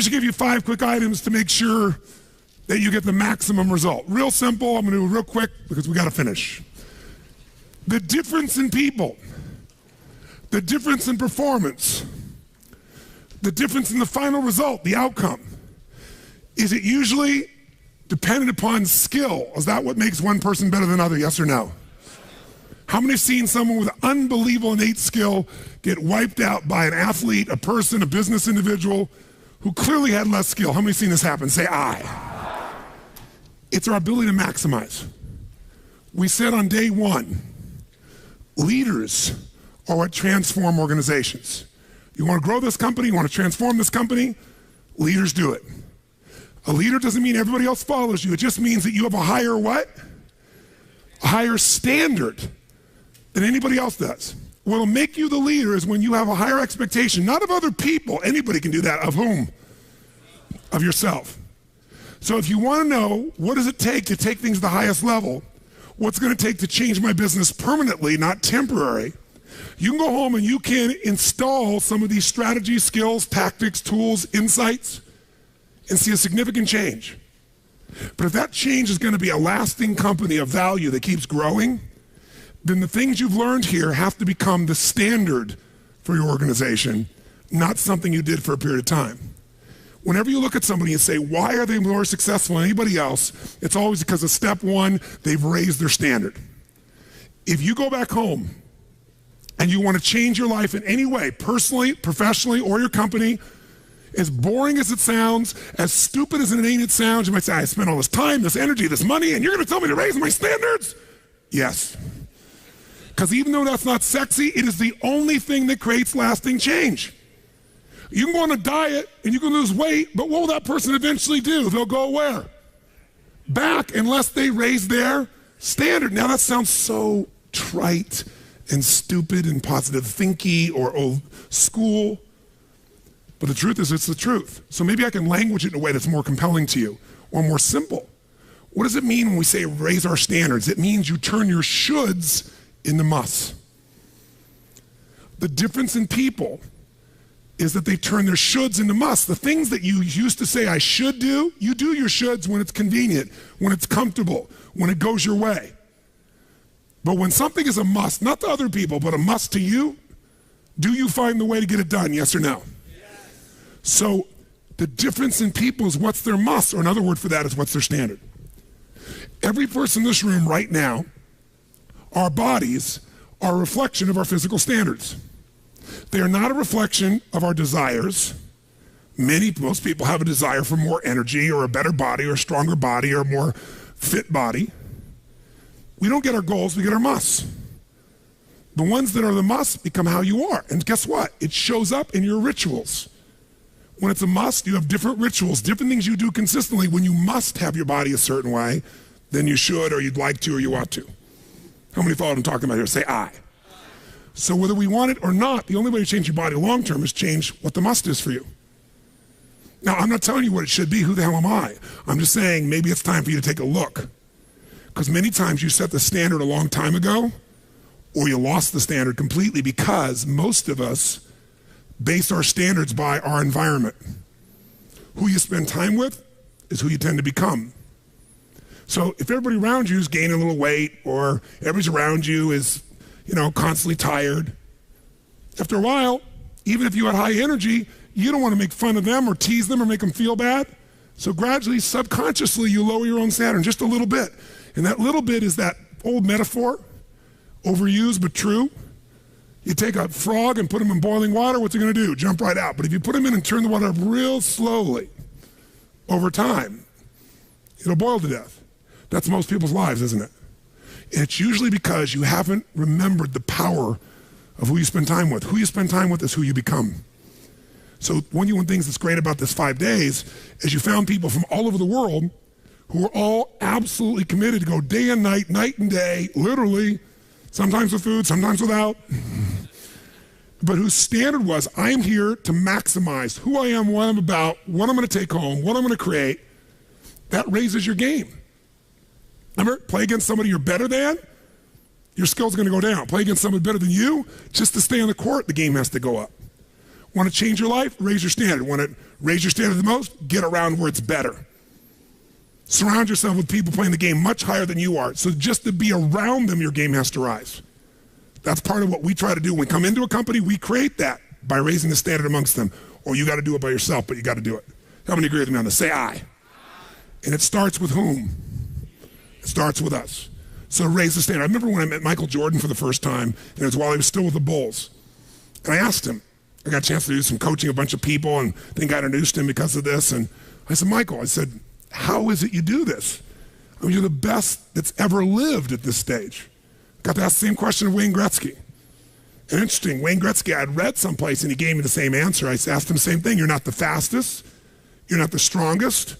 just give you 5 quick items to make sure that you get the maximum result. Real simple. I'm going to do it real quick because we got to finish. The difference in people, the difference in performance, the difference in the final result, the outcome, is it usually dependent upon skill? Is that what makes one person better than another, yes or no? How many have seen someone with unbelievable innate skill get wiped out by an athlete, a person, a business individual who clearly had less skill? How many have seen this happen? Say aye. It's our ability to maximize. We said on day 1, leaders are what transform organizations. You want to grow this company, you want to transform this company, leaders do it. A leader doesn't mean everybody else follows you. It just means that you have a higher what? A higher standard than anybody else does. What'll make you the leader is when you have a higher expectation, not of other people. Anybody can do that. Of whom? Of yourself. So if you want to know what does it take to take things to the highest level, what's going to take to change my business permanently, not temporary, you can go home and you can install some of these strategies, skills, tactics, tools, insights, and see a significant change. But if that change is going to be a lasting company of value that keeps growing, then the things you've learned here have to become the standard for your organization, not something you did for a period of time. Whenever you look at somebody and say, why are they more successful than anybody else? It's always because of step 1, they've raised their standard. If you go back home and you want to change your life in any way, personally, professionally, or your company, as boring as it sounds, as stupid as it ain't sounds, you might say, I spent all this time, this energy, this money, and you're going to tell me to raise my standards? Yes. Because even though that's not sexy, it is the only thing that creates lasting change. You can go on a diet and you can lose weight, but what will that person eventually do? They'll go where? Back, unless they raise their standard. Now that sounds so trite and stupid and positive thinky or old school, but the truth is it's the truth. So maybe I can language it in a way that's more compelling to you or more simple. What does it mean when we say raise our standards? It means you turn your shoulds into musts. The difference in people is that they turn their shoulds into musts. The things that you used to say I should do, you do your shoulds when it's convenient, when it's comfortable, when it goes your way. But when something is a must, not to other people, but a must to you, do you find the way to get it done, yes or no? Yes. So the difference in people is what's their must, or another word for that is what's their standard. Every person in this room right now, our bodies are a reflection of our physical standards. They are not a reflection of our desires. Most people have a desire for more energy or a better body or a stronger body or a more fit body. We don't get our goals, we get our musts. The ones that are the musts become how you are. And guess what? It shows up in your rituals. When it's a must, you have different rituals, different things you do consistently when you must have your body a certain way than you should or you'd like to or you ought to. How many follow what I'm talking about here? Say aye. So whether we want it or not, the only way to change your body long term is change what the must is for you. Now, I'm not telling you what it should be. Who the hell am I? I'm just saying maybe it's time for you to take a look. Because many times you set the standard a long time ago, or you lost the standard completely because most of us base our standards by our environment. Who you spend time with is who you tend to become. So if everybody around you is gaining a little weight, or everybody around you is constantly tired, after a while, even if you had high energy, you don't want to make fun of them or tease them or make them feel bad. So gradually, subconsciously, you lower your own standard just a little bit. And that little bit is that old metaphor, overused but true. You take a frog and put him in boiling water, what's it going to do? Jump right out. But if you put him in and turn the water up real slowly, over time, it'll boil to death. That's most people's lives, isn't it? And it's usually because you haven't remembered the power of who you spend time with. Who you spend time with is who you become. So one of the things that's great about this 5 days is you found people from all over the world who are all absolutely committed to go day and night and day, literally, sometimes with food, sometimes without, but whose standard was, I am here to maximize who I am, what I'm about, what I'm going to take home, what I'm going to create. That raises your game. Remember, play against somebody you're better than, your skill's going to go down. Play against somebody better than you, just to stay on the court, the game has to go up. Want to change your life? Raise your standard. Want to raise your standard the most? Get around where it's better. Surround yourself with people playing the game much higher than you are. So just to be around them, your game has to rise. That's part of what we try to do. When we come into a company, we create that by raising the standard amongst them. Or you got to do it by yourself, but you got to do it. How many agree with me on this? Say I. And it starts with whom? It starts with us. So raise the standard. I remember when I met Michael Jordan for the first time, and it was while he was still with the Bulls. And I asked him, I got a chance to do some coaching a bunch of people, and I think I introduced him because of this. And I said, Michael, I said, how is it you do this? I mean, you're the best that's ever lived at this stage. Got to ask the same question of Wayne Gretzky. And interesting, Wayne Gretzky, I had read someplace and he gave me the same answer. I asked him the same thing. You're not the fastest. You're not the strongest.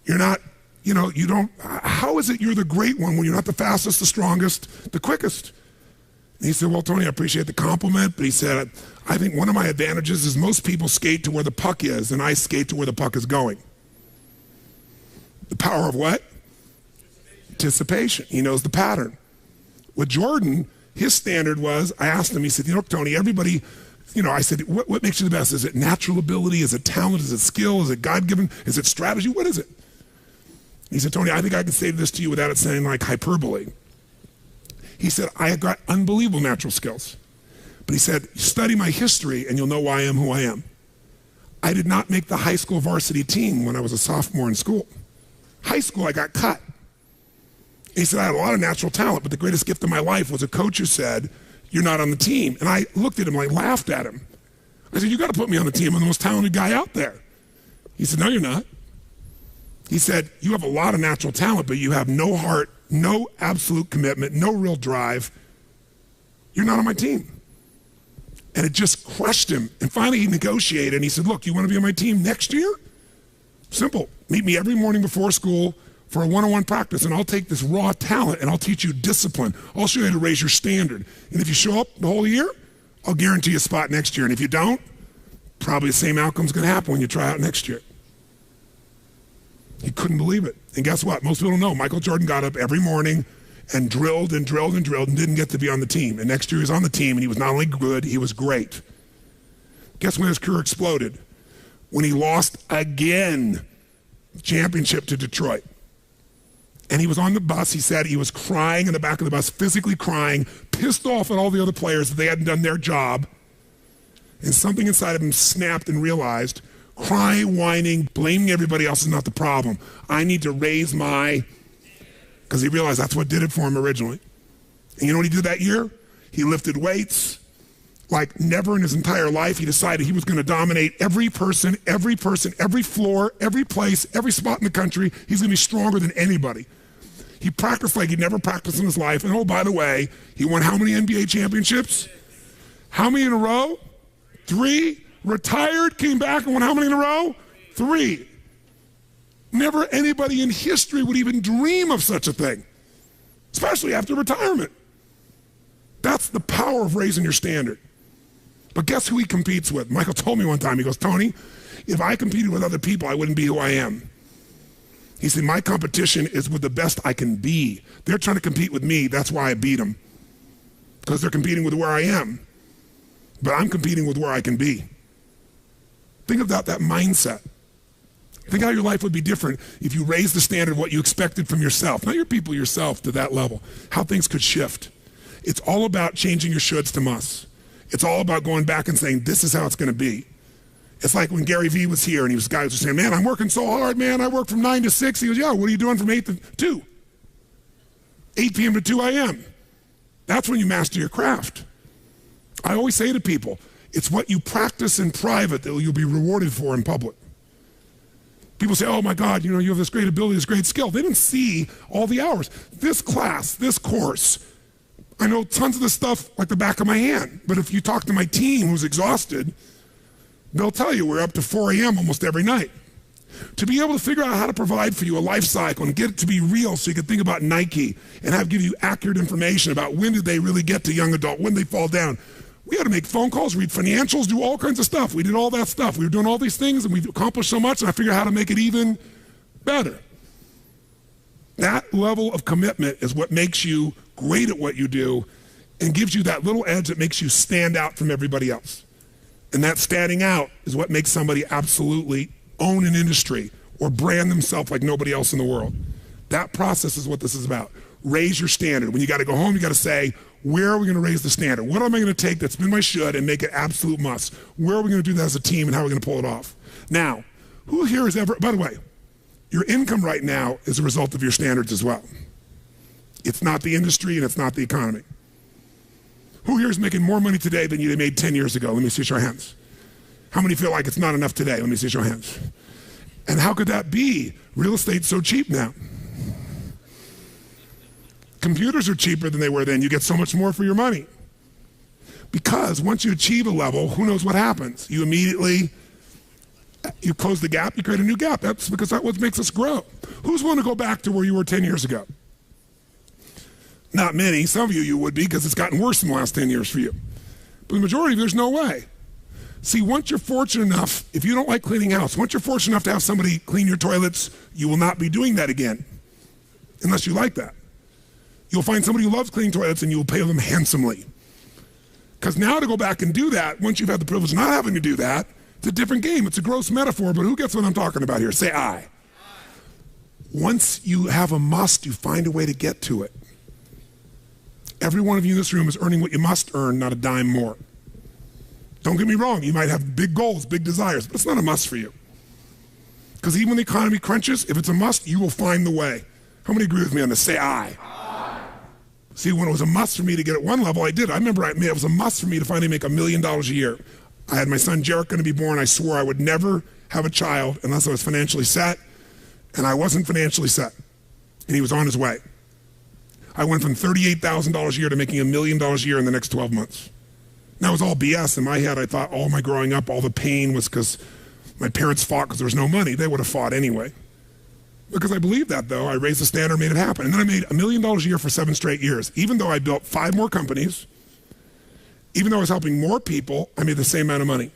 You're not, you don't, how is it you're the great one when you're not the fastest, the strongest, the quickest? And he said, well, Tony, I appreciate the compliment, but he said, I think one of my advantages is most people skate to where the puck is and I skate to where the puck is going. The power of what? Anticipation. He knows the pattern. With Jordan, his standard was, I asked him, he said, Tony, everybody, I said, what makes you the best? Is it natural ability? Is it talent? Is it skill? Is it God-given? Is it strategy? What is it? He said, Tony, I think I can say this to you without it sounding like hyperbole. He said, I have got unbelievable natural skills. But he said, study my history and you'll know why I am who I am. I did not make the high school varsity team when I was a sophomore in school. High school, I got cut. He said, I had a lot of natural talent, but the greatest gift of my life was a coach who said, you're not on the team. And I looked at him, I laughed at him. I said, you got to put me on the team. I'm the most talented guy out there. He said, no, you're not. He said, you have a lot of natural talent, but you have no heart, no absolute commitment, no real drive. You're not on my team. And it just crushed him. And finally he negotiated and he said, look, you want to be on my team next year? Simple. Meet me every morning before school for a one-on-one practice, and I'll take this raw talent and I'll teach you discipline. I'll show you how to raise your standard. And if you show up the whole year, I'll guarantee you a spot next year. And if you don't, probably the same outcome's going to happen when you try out next year. He couldn't believe it. And guess what? Most people don't know. Michael Jordan got up every morning and drilled and drilled and drilled and didn't get to be on the team. And next year he was on the team, and he was not only good, he was great. Guess when his career exploded? When he lost again the championship to Detroit. And he was on the bus. He said he was crying in the back of the bus, physically crying, pissed off at all the other players that they hadn't done their job. And something inside of him snapped and realized, crying, whining, blaming everybody else is not the problem. I need to raise my, because he realized that's what did it for him originally. And you know what he did that year? He lifted weights like never in his entire life. He decided he was going to dominate every person, every floor, every place, every spot in the country. He's going to be stronger than anybody. He practiced like he'd never practiced in his life. And oh, by the way, he won how many NBA championships? How many in a row? 3. Retired, came back and won how many in a row? 3. Never anybody in history would even dream of such a thing, especially after retirement. That's the power of raising your standard. But guess who he competes with? Michael told me one time, he goes, Tony, if I competed with other people, I wouldn't be who I am. He said, my competition is with the best I can be. They're trying to compete with me. That's why I beat them. Because they're competing with where I am. But I'm competing with where I can be. Think about that mindset. Think how your life would be different if you raised the standard of what you expected from yourself, not your people, yourself, to that level. How things could shift. It's all about changing your shoulds to musts. It's all about going back and saying, this is how it's going to be. It's like when Gary Vee was here and guys were saying, man, I'm working so hard, man. I work from 9 to 6. He goes, yeah, what are you doing from 8 to 2? 8 p.m. to 2 a.m. That's when you master your craft. I always say to people, it's what you practice in private that you'll be rewarded for in public. People say, oh my God, you have this great ability, this great skill. They didn't see all the hours. This class, this course, I know tons of this stuff like the back of my hand. But if you talk to my team who's exhausted, they'll tell you we're up to 4 a.m. almost every night. To be able to figure out how to provide for you a life cycle and get it to be real so you can think about Nike and give you accurate information about when did they really get to young adult, when they fall down. We had to make phone calls, read financials, do all kinds of stuff. We did all that stuff. We were doing all these things and we've accomplished so much, and I figured out how to make it even better. That level of commitment is what makes you great at what you do and gives you that little edge that makes you stand out from everybody else. And that standing out is what makes somebody absolutely own an industry or brand themselves like nobody else in the world. That process is what this is about. Raise your standard. When you got to go home, you got to say, where are we going to raise the standard? What am I going to take that's been my should and make it absolute must? Where are we going to do that as a team and how are we going to pull it off? Now, who here has ever, by the way, your income right now is a result of your standards as well. It's not the industry and it's not the economy. Who here is making more money today than you made 10 years ago? Let me see your hands. How many feel like it's not enough today? Let me see your hands. And how could that be? Real estate's so cheap now. Computers are cheaper than they were then. You get so much more for your money. Because once you achieve a level, who knows what happens? You immediately, you close the gap, you create a new gap. That's because that's what makes us grow. Who's willing to go back to where you were 10 years ago? Not many. Some of you would be because it's gotten worse in the last 10 years for you. But the majority, there's no way. See, once you're fortunate enough, if you don't like cleaning house, once you're fortunate enough to have somebody clean your toilets, you will not be doing that again, unless you like that. You'll find somebody who loves cleaning toilets and you will pay them handsomely. Because now to go back and do that, once you've had the privilege of not having to do that, it's a different game. It's a gross metaphor, but who gets what I'm talking about here? Say I. Once you have a must, you find a way to get to it. Every one of you in this room is earning what you must earn, not a dime more. Don't get me wrong, you might have big goals, big desires, but it's not a must for you. Because even when the economy crunches, if it's a must, you will find the way. How many agree with me on this? Say I. See, when it was a must for me to get at one level, I did. I remember it was a must for me to finally make $1 million a year. I had my son Jarek going to be born. I swore I would never have a child unless I was financially set, and I wasn't financially set, and he was on his way. I went from $38,000 a year to making $1 million a year in the next 12 months. That was all BS. In my head, I thought all my growing up, all the pain was because my parents fought because there was no money. They would have fought anyway. Because I believed that, though. I raised the standard, made it happen. And then I made $1 million a year for 7 straight years. Even though I built 5 more companies, even though I was helping more people, I made the same amount of money.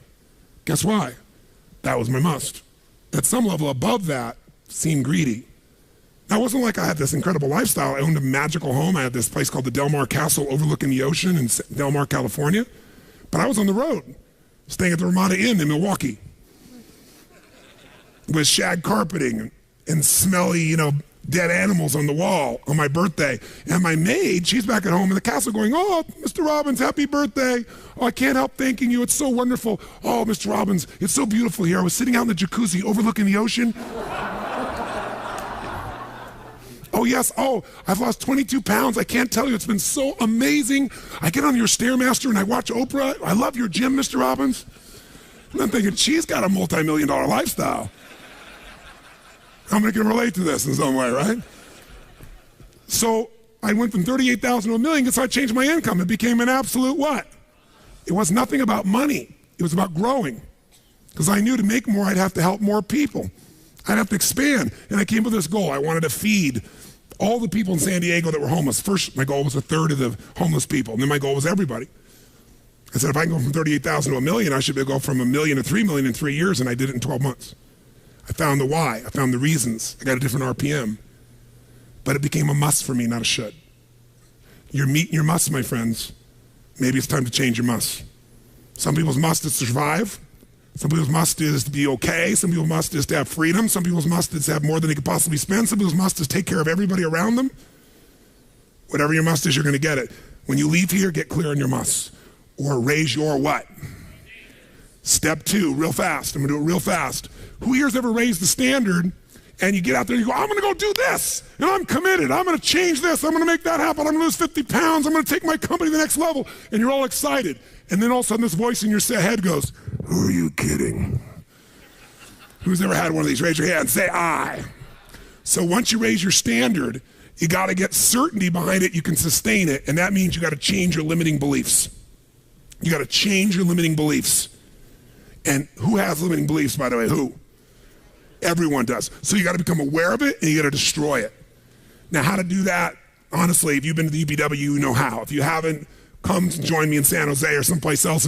Guess why? That was my must. At some level above that, seemed greedy. Now, it wasn't like I had this incredible lifestyle. I owned a magical home. I had this place called the Del Mar Castle overlooking the ocean in Del Mar, California. But I was on the road, staying at the Ramada Inn in Milwaukee with shag carpeting and smelly, dead animals on the wall on my birthday. And my maid, she's back at home in the castle going, "Oh, Mr. Robbins, happy birthday. Oh, I can't help thanking you. It's so wonderful. Oh, Mr. Robbins, it's so beautiful here. I was sitting out in the jacuzzi overlooking the ocean. Oh, yes. Oh, I've lost 22 pounds. I can't tell you. It's been so amazing. I get on your Stairmaster and I watch Oprah. I love your gym, Mr. Robbins." And I'm thinking, she's got a multi-million-dollar lifestyle. How many can relate to this in some way, right? So I went from 38,000 to $1 million because I changed my income. It became an absolute what? It was nothing about money. It was about growing. Because I knew to make more, I'd have to help more people. I'd have to expand. And I came with this goal. I wanted to feed all the people in San Diego that were homeless. First, my goal was 1/3 of the homeless people. And then my goal was everybody. I said, if I can go from 38,000 to $1 million, I should be able to go from $1 million to $3 million in 3 years. And I did it in 12 months. I found the why. I found the reasons. I got a different RPM. But it became a must for me, not a should. You're meeting your must, my friends. Maybe it's time to change your must. Some people's must is to survive. Some people's must is to be okay. Some people's must is to have freedom. Some people's must is to have more than they could possibly spend. Some people's must is take care of everybody around them. Whatever your must is, you're going to get it. When you leave here, get clear on your must. Or raise your what? Step 2, real fast. I'm going to do it real fast. Who here's ever raised the standard and you get out there and you go, I'm going to go do this, and I'm committed. I'm going to change this. I'm going to make that happen. I'm going to lose 50 pounds. I'm going to take my company to the next level. And you're all excited. And then all of a sudden this voice in your head goes, who are you kidding? Who's ever had one of these? Raise your hand. Say I. So once you raise your standard, you got to get certainty behind it. You can sustain it. And that means you got to change your limiting beliefs. You got to change your limiting beliefs. And who has limiting beliefs, by the way? Who? Everyone does. So you got to become aware of it and you got to destroy it. Now, how to do that? Honestly, if you've been to the UPW, you know how. If you haven't, come join me in San Jose or someplace else.